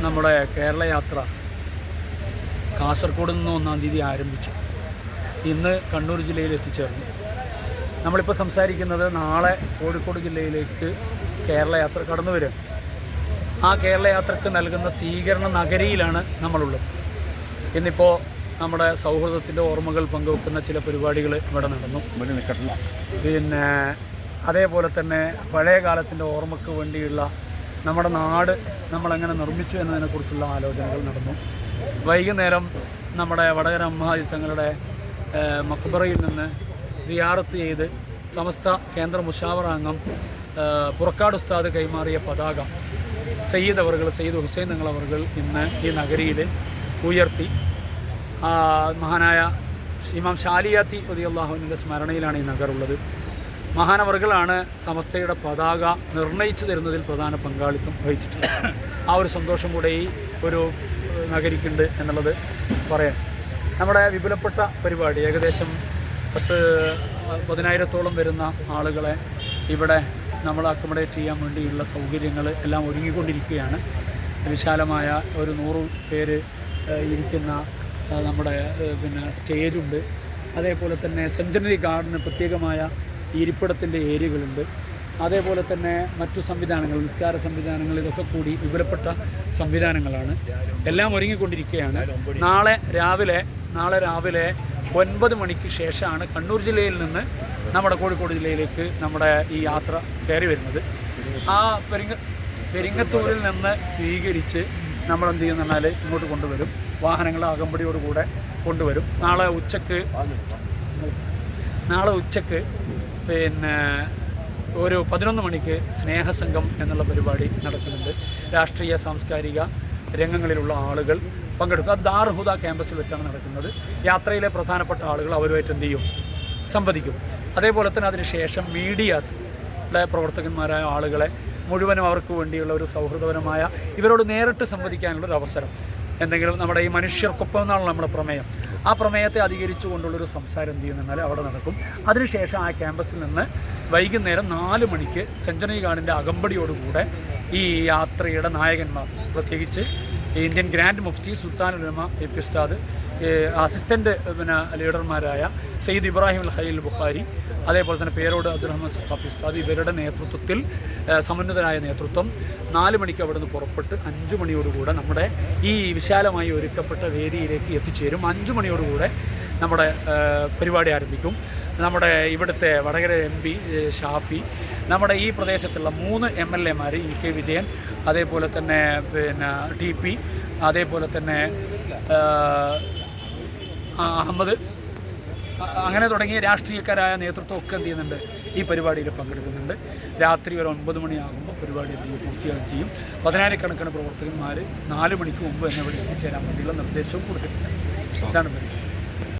നമ്മുടെ കേരള യാത്ര കാസർഗോഡ് നിന്ന് 1-ാം തീയതി ആരംഭിച്ചു. ഇന്ന് കണ്ണൂർ ജില്ലയിൽ എത്തിച്ചേർന്നു. നമ്മളിപ്പോൾ സംസാരിക്കുന്നത് നാളെ കോഴിക്കോട് ജില്ലയിലേക്ക് കേരള യാത്ര കടന്നു വരിക. ആ കേരള യാത്രക്ക് നൽകുന്ന സ്വീകരണ നഗരിയിലാണ് നമ്മളുള്ളത്. ഇന്നിപ്പോൾ നമ്മുടെ സൗഹൃദത്തിൻ്റെ ഓർമ്മകൾ പങ്കുവെക്കുന്ന ചില പരിപാടികൾ ഇവിടെ നടന്നു. പിന്നെ അതേപോലെ തന്നെ പഴയ കാലത്തിൻ്റെ ഓർമ്മയ്ക്ക് വേണ്ടിയുള്ള നമ്മുടെ നാട് നമ്മളെങ്ങനെ നിർമ്മിച്ചു എന്നതിനെക്കുറിച്ചുള്ള ആലോചനകൾ നടന്നു. വൈകുന്നേരം നമ്മുടെ വടകര അമ്മാജി തങ്ങളുടെ മക്ബറയിൽ നിന്ന് സിയാറത്ത് ചെയ്ത് സമസ്ത കേന്ദ്ര മുഷാവറ അംഗം പുറക്കാട് ഉസ്താദ് കൈമാറിയ പതാക സയ്യിദ് ഹുസൈൻ തങ്ങളവറുകൾ ഇന്ന് ഈ നഗരിയിൽ ഉയർത്തി. മഹാനായ ഇമാം ഷാലിയാത്തി റളിയല്ലാഹുവിൻ്റെ സ്മരണയിലാണ് ഈ നഗറുള്ളത്. മഹാനവറുകളാണ് സമസ്തയുടെ പതാക നിർണയിച്ചു തരുന്നതിൽ പ്രധാന പങ്കാളിത്തം വഹിച്ചിട്ടുള്ളത്. ആ ഒരു സന്തോഷം കൂടെ ഈ ഒരു നഗരിക്കുണ്ട് എന്നുള്ളത് പറയാം. നമ്മുടെ വിപുലപ്പെട്ട പരിപാടി ഏകദേശം 10,000-ഓളം വരുന്ന ആളുകളെ ഇവിടെ നമ്മൾ അക്കോമഡേറ്റ് ചെയ്യാൻ വേണ്ടിയുള്ള സൗകര്യങ്ങൾ എല്ലാം ഒരുങ്ങിക്കൊണ്ടിരിക്കുകയാണ്. വിശാലമായ ഒരു 100 പേര് ഇരിക്കുന്ന നമ്മുടെ സ്റ്റേജുണ്ട്. അതേപോലെ തന്നെ സെഞ്ചുറി ഗാർഡന് പ്രത്യേകമായ ഇരിപ്പിടത്തിൻ്റെ ഏരിയകളുണ്ട്. അതേപോലെ തന്നെ മറ്റു സംവിധാനങ്ങൾ, നിസ്കാര സംവിധാനങ്ങൾ, ഇതൊക്കെ കൂടി വിപുലപ്പെട്ട സംവിധാനങ്ങളാണ്. എല്ലാം ഒരുങ്ങിക്കൊണ്ടിരിക്കുകയാണ്. നാളെ രാവിലെ 9 മണിക്ക് ശേഷമാണ് കണ്ണൂർ ജില്ലയിൽ നിന്ന് നമ്മുടെ കോഴിക്കോട് ജില്ലയിലേക്ക് നമ്മുടെ ഈ യാത്ര കയറി വരുന്നത്. ആ പെരിങ്ങത്തൂരിൽ നിന്ന് സ്വീകരിച്ച് നമ്മളെന്ത് ചെയ്യുന്നതിനാൽ ഇങ്ങോട്ട് കൊണ്ടുവരും. വാഹനങ്ങൾ അകമ്പടിയോടുകൂടെ കൊണ്ടുവരും. നാളെ ഉച്ചക്ക് ഒരു 11 മണിക്ക് സ്നേഹസംഘം എന്നുള്ള പരിപാടി നടക്കുന്നുണ്ട്. രാഷ്ട്രീയ സാംസ്കാരിക രംഗങ്ങളിലുള്ള ആളുകൾ പങ്കെടുക്കും. അത് ദാർഹുദ ക്യാമ്പസിൽ വെച്ചാണ് നടക്കുന്നത്. യാത്രയിലെ പ്രധാനപ്പെട്ട ആളുകൾ അവരുമായിട്ട് എന്ത് ചെയ്യും, സംവദിക്കും. അതേപോലെ തന്നെ അതിനുശേഷം മീഡിയയുടെ പ്രവർത്തകന്മാരായ ആളുകളെ മുഴുവനും അവർക്ക് വേണ്ടിയുള്ള ഒരു സൗഹൃദപരമായ ഇവരോട് നേരിട്ട് സംവദിക്കാനുള്ളൊരു അവസരം, എന്തെങ്കിലും നമ്മുടെ ഈ മനുഷ്യർക്കൊപ്പം എന്നാണ് നമ്മുടെ പ്രമേയം. ആ പ്രമേയത്തെ അധികരിച്ചു കൊണ്ടുള്ളൊരു സംസാരം എന്ത് ചെയ്യുന്നാൽ അവിടെ നടക്കും. അതിനുശേഷം ആ ക്യാമ്പസിൽ നിന്ന് വൈകുന്നേരം 4 മണിക്ക് സെഞ്ചുറി ഗാർഡിൻ്റെ അകമ്പടിയോടുകൂടെ ഈ യാത്രയുടെ നായകന്മാർ, പ്രത്യേകിച്ച് ഇന്ത്യൻ ഗ്രാൻഡ് മുഫ്തി സുൽത്താനുൽ ഉലമ എ.പി. ഉസ്താദ്, അസിസ്റ്റൻ്റ് ലീഡർമാരായ സയ്യിദ് ഇബ്രാഹിം അൽ ഖലീൽ ബുഖാരി, അതേപോലെ തന്നെ പേരോട് അബ്ദുറഹ്മാൻ സഖാഫി ഉസ്താദ്, ഇവരുടെ നേതൃത്വത്തിൽ സമന്വിതനായ നേതൃത്വം 4 മണിക്ക് അവിടെ നിന്ന് പുറപ്പെട്ട് 5 മണിയോടുകൂടെ നമ്മുടെ ഈ വിശാലമായി ഒരുക്കപ്പെട്ട വേദിയിലേക്ക് എത്തിച്ചേരും. 5 മണിയോടുകൂടെ നമ്മുടെ പരിപാടി ആരംഭിക്കും. നമ്മുടെ ഇവിടുത്തെ വടകര MP ഷാഫി, നമ്മുടെ ഈ പ്രദേശത്തുള്ള 3 MLA-മാർ, E.K. വിജയൻ, അതേപോലെ തന്നെ TP, അതേപോലെ തന്നെ അഹമ്മദ്, അങ്ങനെ തുടങ്ങിയ രാഷ്ട്രീയക്കാരായ നേതൃത്വമൊക്കെ എന്ത് ചെയ്യുന്നുണ്ട്, ഈ പരിപാടിയിൽ പങ്കെടുക്കുന്നുണ്ട്. രാത്രി ഒരു 9 മണിയാകുമ്പോൾ പരിപാടി പൂർത്തിയാകുകയും ചെയ്യും. 10,000-കണക്കിന് പ്രവർത്തകന്മാർ 4 മണിക്ക് മുമ്പ് എന്നെ ഇവിടെ എത്തിച്ചേരാൻ വേണ്ടിയുള്ള നിർദ്ദേശവും കൊടുത്തിട്ടുണ്ട്. ഇതാണ് പരിപാടി.